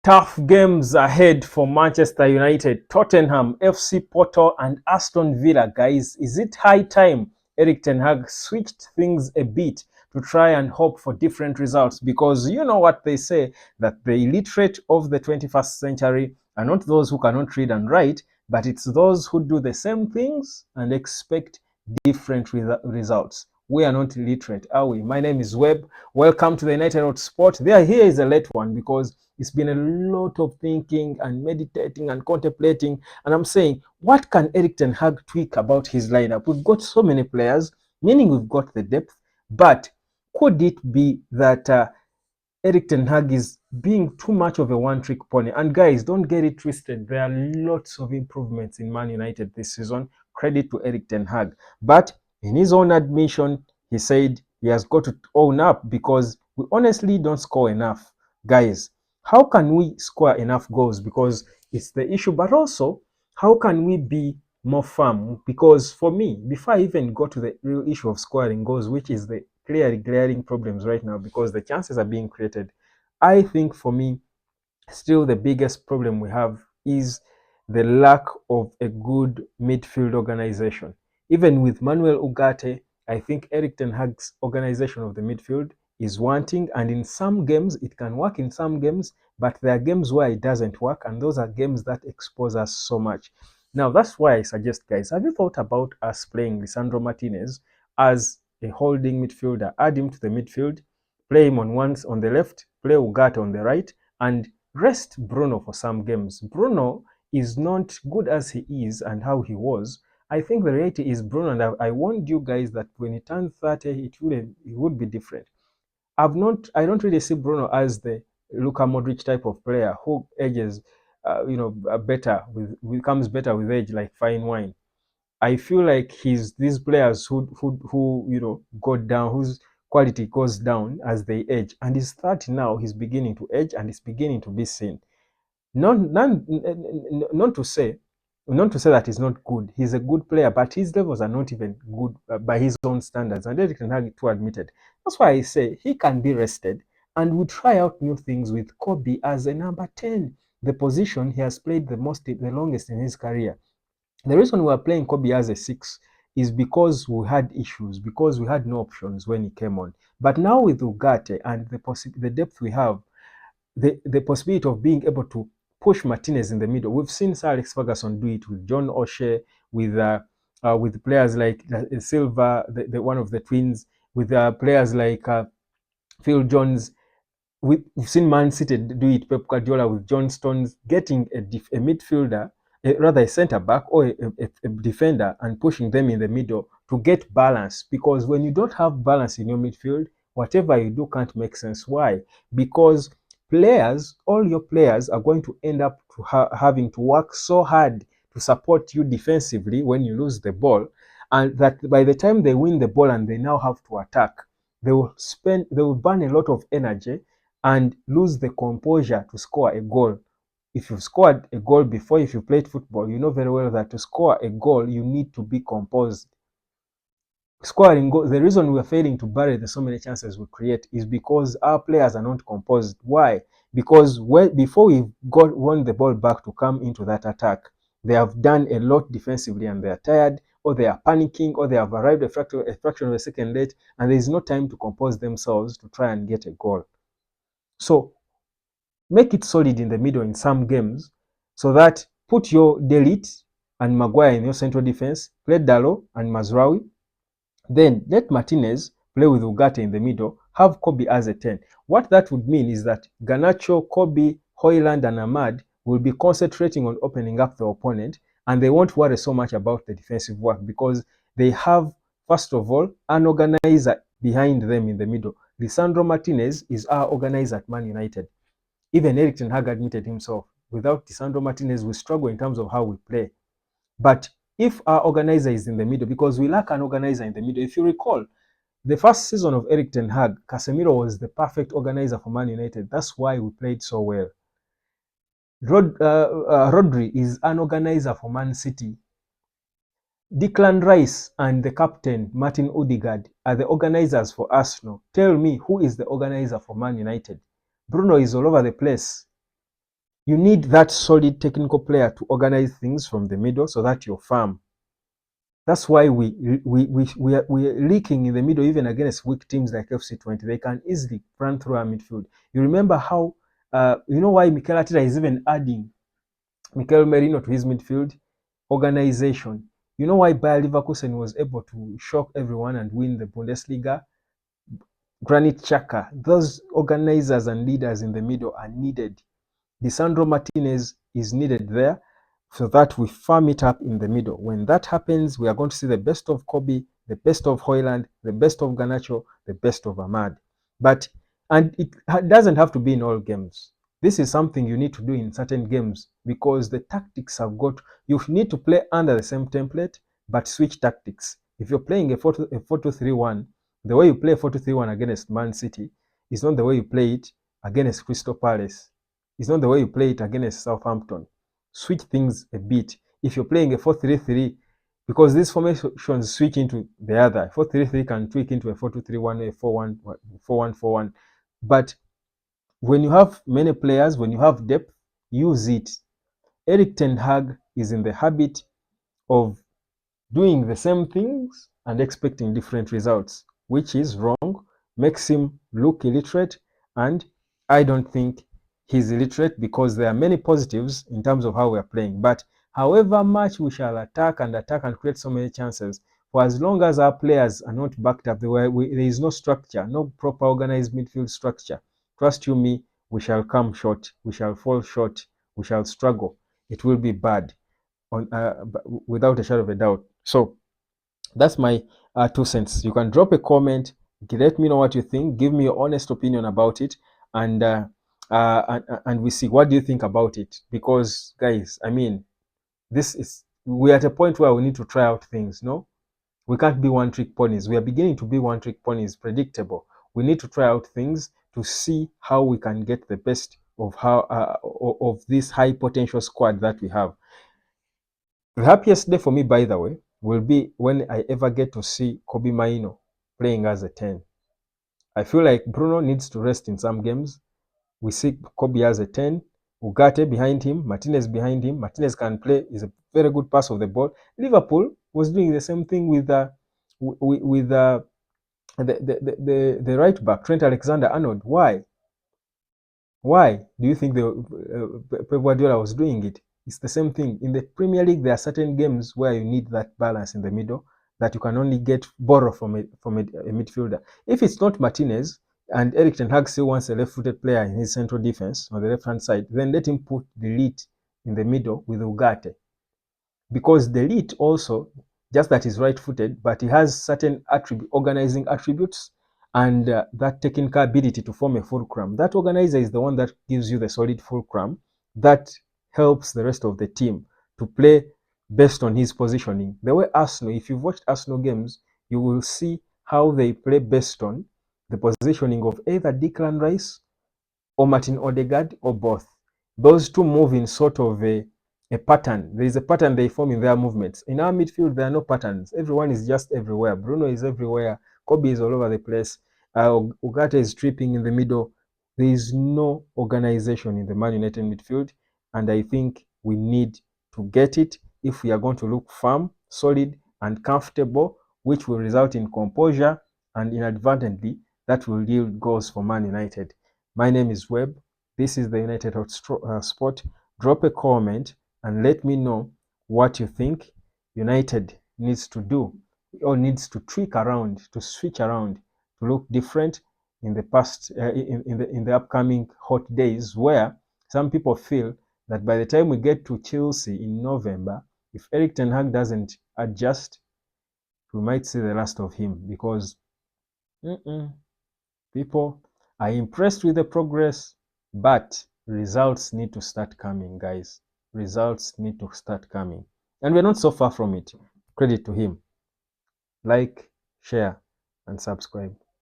Tough games ahead for Manchester United, Tottenham, FC Porto, and Aston Villa, guys. Is it high time Erik ten Hag switched things a bit to try and hope for different results? Because you know what they say, that the illiterate of the 21st century are not those who cannot read and write, but it's those who do the same things and expect different results. We are not illiterate, are we? My name is Webb. Welcome to the United Road Sport. Here is a late one because it's been a lot of thinking and meditating and contemplating. And I'm saying, what can Erik ten Hag tweak about his lineup? We've got so many players, meaning we've got the depth. But could it be that Erik ten Hag is being too much of a one-trick pony? And guys, don't get it twisted. There are lots of improvements in Man United this season. Credit to Erik ten Hag. But in his own admission, he said he has got to own up because we honestly don't score enough. Guys, how can we score enough goals? Because it's the issue. But also, how can we be more firm? Because for me, before I even go to the real issue of scoring goals, which is the clearly glaring problems right now because the chances are being created, I think for me, still the biggest problem we have is the lack of a good midfield organization. Even with Manuel Ugarte, I think Erik ten Hag's organization of the midfield is wanting, and in some games it can work in some games, but there are games where it doesn't work, and those are games that expose us so much. Now that's why I suggest, guys, have you thought about us playing Lisandro Martinez as a holding midfielder? Add him to the midfield, play him on the left, play Ugarte on the right, and rest Bruno for some games. Bruno is not good as he is and how he was. I think the reality is Bruno, and I warned you guys that when he turns 30, it would be different. I don't really see Bruno as the Luka Modric type of player who ages, better becomes better with age like fine wine. I feel like he's these players who go down, whose quality goes down as they age. And he's 30 now, he's beginning to age and he's beginning to be seen. Not, not, not to say not to say that he's not good. He's a good player, but his levels are not even good by his own standards. And Erik ten Hag too admitted. That's why I say he can be rested and we try out new things with Kobe as a number 10, the position he has played the longest in his career. The reason we are playing Kobe as a 6 is because we had issues, because we had no options when he came on. But now with Ugarte and the depth we have, the possibility of being able to push Martinez in the middle. We've seen Sir Alex Ferguson do it with John O'Shea, with players like Silva, one of the twins, with players like Phil Jones. We've seen Man City do it, Pep Guardiola with John Stones, getting a midfielder, rather a centre back or a defender, and pushing them in the middle to get balance. Because when you don't have balance in your midfield, whatever you do can't make sense. Why? Because all your players are going to end up having to work so hard to support you defensively when you lose the ball, and that by the time they win the ball and they now have to attack, they will burn a lot of energy and lose the composure to score a goal. If you've scored a goal before, if you played football, you know very well that to score a goal, you need to be composed. Scoring goals, the reason we are failing to bury the so many chances we create is because our players are not composed. Why? Because before we've won the ball back to come into that attack, they have done a lot defensively and they are tired, or they are panicking, or they have arrived a fraction of a second late, and there is no time to compose themselves to try and get a goal. So make it solid in the middle in some games, so that put your Delete and Maguire in your central defense, play Dalot and Mazraoui, then let Martinez play with Ugarte in the middle, have Kobe as a 10. What that would mean is that Garnacho, Kobe, Højlund and Ahmad will be concentrating on opening up the opponent, and they won't worry so much about the defensive work because they have, first of all, an organizer behind them in the middle. Lisandro Martinez is our organizer at Man United. Even Erik ten Hag admitted himself, without Lisandro Martinez, we struggle in terms of how we play. But if our organizer is in the middle, because we lack an organizer in the middle, if you recall, the first season of Erik ten Hag, Casemiro was the perfect organizer for Man United. That's why we played so well. Rodri is an organizer for Man City. Declan Rice and the captain, Martin Odegaard, are the organizers for Arsenal. Tell me, who is the organizer for Man United? Bruno is all over the place. You need that solid technical player to organize things from the middle so that you're firm. That's why we're leaking in the middle, even against weak teams like FC20. They can easily run through our midfield. You remember how, you know why Mikel Arteta is even adding Mikel Merino to his midfield? Organization. You know why Bayer Leverkusen was able to shock everyone and win the Bundesliga? Granit Xhaka. Those organizers and leaders in the middle are needed. Lisandro Martinez is needed there so that we farm it up in the middle. When that happens, we are going to see the best of Kobe, the best of Hoyland, the best of Garnacho, the best of Ahmad. And it doesn't have to be in all games. This is something you need to do in certain games because the tactics have got, you need to play under the same template, but switch tactics. If you're playing a 4-2-3-1, the way you play 4-2-3-1 against Man City is not the way you play it against Crystal Palace. It's not the way you play it against Southampton. Switch things a bit. If you're playing a 4-3-3, because these formations switch into the other. 4-3-3 can tweak into a 4-2-3-1, a 4-1-4-1. But when you have many players, when you have depth, use it. Erik ten Hag is in the habit of doing the same things and expecting different results, which is wrong, makes him look illiterate, and I don't think he's illiterate because there are many positives in terms of how we are playing. But however much we shall attack and create so many chances, for as long as our players are not backed up, there is no structure, no proper organized midfield structure. Trust you me, we shall come short, we shall fall short, we shall struggle. It will be bad, without a shadow of a doubt. So that's my 2 cents. You can drop a comment, let me know what you think, give me your honest opinion about it, and we see what do you think about it. Because guys, I mean, we're at a point where we need to try out things. No, we can't be one trick ponies. We are beginning to be one trick ponies, predictable. We need to try out things to see how we can get the best of of this high potential squad that we have. The happiest day for me, by the way, will be when I ever get to see Kobe Maino playing as a 10. I feel like Bruno needs to rest in some games. We see Kobe as a 10, Ugarte behind him, Martinez behind him. Martinez can play, is a very good pass of the ball. Liverpool was doing the same thing with the right back, Trent Alexander-Arnold. Why? Why do you think Pep Guardiola was doing it? It's the same thing. In the Premier League, there are certain games where you need that balance in the middle that you can only borrow from a midfielder. If it's not Martinez and Erik ten Hag still wants a left-footed player in his central defense on the left-hand side, then let him put the lead in the middle with Ugarte. Because the lead also, just that he's right-footed, but he has certain organizing attributes and that technical ability to form a fulcrum. That organizer is the one that gives you the solid fulcrum that helps the rest of the team to play based on his positioning. The way Arsenal, if you've watched Arsenal games, you will see how they play based on the positioning of either Declan Rice or Martin Odegaard or both. Those two move in sort of a pattern. There is a pattern they form in their movements. In our midfield, there are no patterns. Everyone is just everywhere. Bruno is everywhere. Kobe is all over the place. Ugarte is tripping in the middle. There is no organization in the Man United midfield, and I think we need to get it if we are going to look firm, solid, and comfortable, which will result in composure, and inadvertently, that will yield goals for Man United. My name is Webb. This is the United Hot Spot. Drop a comment and let me know what you think United needs to do or needs to tweak around, to switch around, to look different in the past, in the upcoming hot days, where some people feel that by the time we get to Chelsea in November, if Erik ten Hag doesn't adjust, we might see the last of him because people are impressed with the progress, but results need to start coming, guys. Results need to start coming. And we're not so far from it. Credit to him. Like, share, and subscribe.